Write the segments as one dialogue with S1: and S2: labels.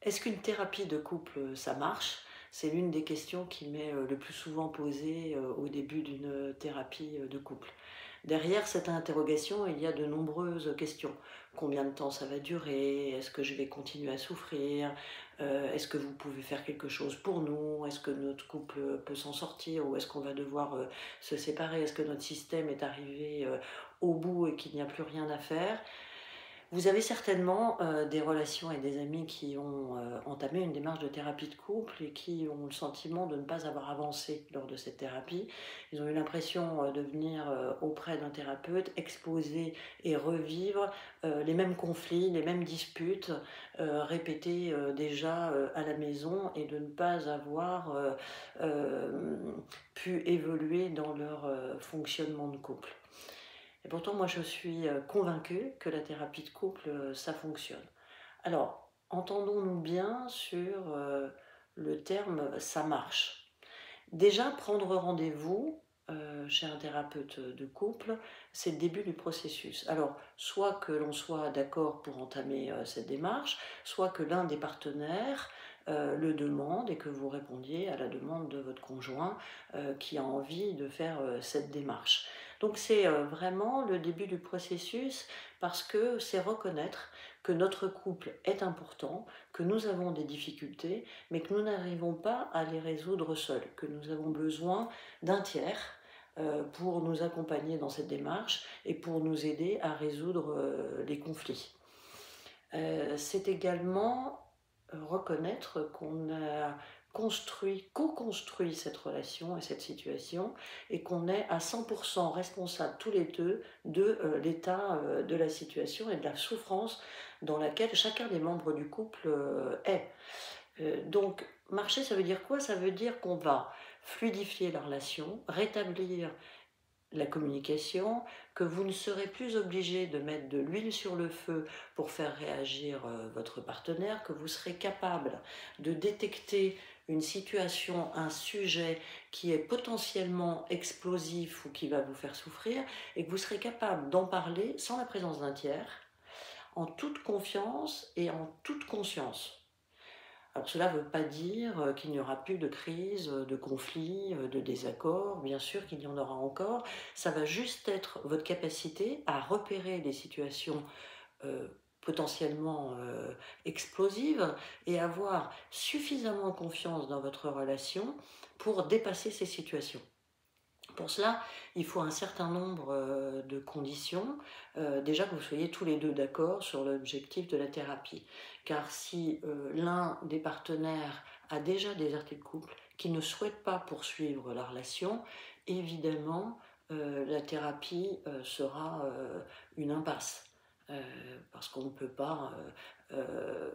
S1: Est-ce qu'une thérapie de couple, ça marche? C'est l'une des questions qui m'est, le plus souvent posée, au début d'une thérapie, de couple. Derrière cette interrogation, il y a de nombreuses questions. Combien de temps ça va durer? Est-ce que je vais continuer à souffrir? Est-ce que vous pouvez faire quelque chose pour nous? Est-ce que notre couple, peut s'en sortir? Ou est-ce qu'on va devoir, se séparer? Est-ce que notre système est arrivé, au bout et qu'il n'y a plus rien à faire? Vous avez certainement, des relations et des amis qui ont, entamé une démarche de thérapie de couple et qui ont le sentiment de ne pas avoir avancé lors de cette thérapie. Ils ont eu l'impression, de venir, auprès d'un thérapeute, exposer et revivre, les mêmes conflits, les mêmes disputes, répétées, déjà, à la maison et de ne pas avoir, pu évoluer dans leur, fonctionnement de couple. Et pourtant, moi, je suis convaincue que la thérapie de couple, ça fonctionne. Alors, entendons-nous bien sur le terme ça marche. Déjà, prendre rendez-vous chez un thérapeute de couple, c'est le début du processus. Alors, soit que l'on soit d'accord pour entamer cette démarche, soit que l'un des partenaires le demande et que vous répondiez à la demande de votre conjoint qui a envie de faire cette démarche. Donc, c'est vraiment le début du processus parce que c'est reconnaître que notre couple est important, que nous avons des difficultés, mais que nous n'arrivons pas à les résoudre seuls, que nous avons besoin d'un tiers pour nous accompagner dans cette démarche et pour nous aider à résoudre les conflits. C'est également reconnaître qu'on a construit, co-construit cette relation et cette situation et qu'on est à 100% responsable tous les deux de l'état de la situation et de la souffrance dans laquelle chacun des membres du couple est. Donc, marcher, ça veut dire quoi? Ça veut dire qu'on va fluidifier la relation, rétablir la communication, que vous ne serez plus obligé de mettre de l'huile sur le feu pour faire réagir votre partenaire, que vous serez capable de détecter une situation, un sujet qui est potentiellement explosif ou qui va vous faire souffrir, et que vous serez capable d'en parler sans la présence d'un tiers, en toute confiance et en toute conscience. Alors cela ne veut pas dire qu'il n'y aura plus de crise, de conflits, de désaccords, bien sûr qu'il y en aura encore. Ça va juste être votre capacité à repérer les situations potentiellement explosives et avoir suffisamment confiance dans votre relation pour dépasser ces situations. Pour cela, il faut un certain nombre de conditions. Déjà que vous soyez tous les deux d'accord sur l'objectif de la thérapie. Car si l'un des partenaires a déjà déserté le couple, qu'il ne souhaite pas poursuivre la relation, évidemment, la thérapie sera une impasse. Parce qu'on ne peut pas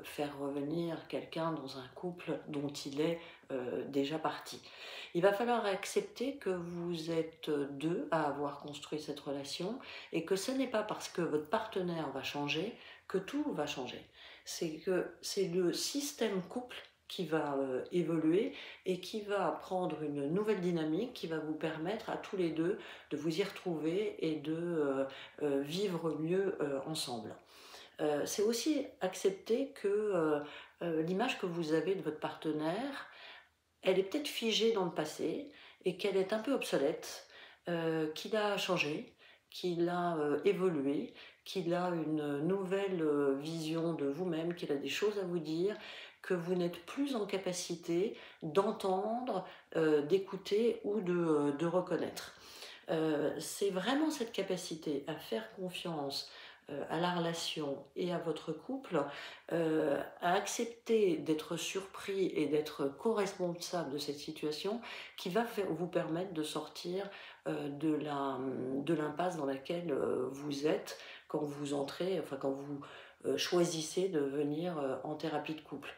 S1: faire revenir quelqu'un dans un couple dont il est déjà parti. Il va falloir accepter que vous êtes deux à avoir construit cette relation et que ce n'est pas parce que votre partenaire va changer que tout va changer. C'est que c'est le système couple qui va évoluer et qui va prendre une nouvelle dynamique qui va vous permettre à tous les deux de vous y retrouver et de vivre mieux ensemble. C'est aussi accepter que l'image que vous avez de votre partenaire, elle est peut-être figée dans le passé et qu'elle est un peu obsolète, qu'il a changé, qu'il a évolué, qu'il a une nouvelle vision de vous-même, qu'il a des choses à vous dire, que vous n'êtes plus en capacité d'entendre, d'écouter ou de reconnaître. C'est vraiment cette capacité à faire confiance à la relation et à votre couple, à accepter d'être surpris et d'être co-responsable de cette situation qui va vous permettre de sortir de l'impasse dans laquelle vous êtes quand vous entrez, enfin quand vous choisissez de venir en thérapie de couple.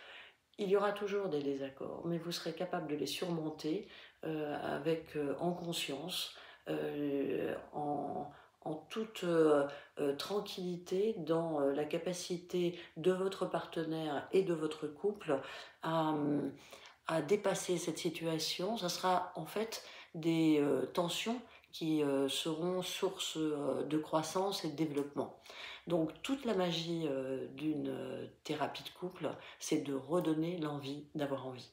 S1: Il y aura toujours des désaccords, mais vous serez capable de les surmonter en conscience, en toute tranquillité, dans la capacité de votre partenaire et de votre couple à, à dépasser cette situation. Ça sera en fait des tensions qui seront source de croissance et de développement. Donc toute la magie d'une thérapie de couple, c'est de redonner l'envie d'avoir envie.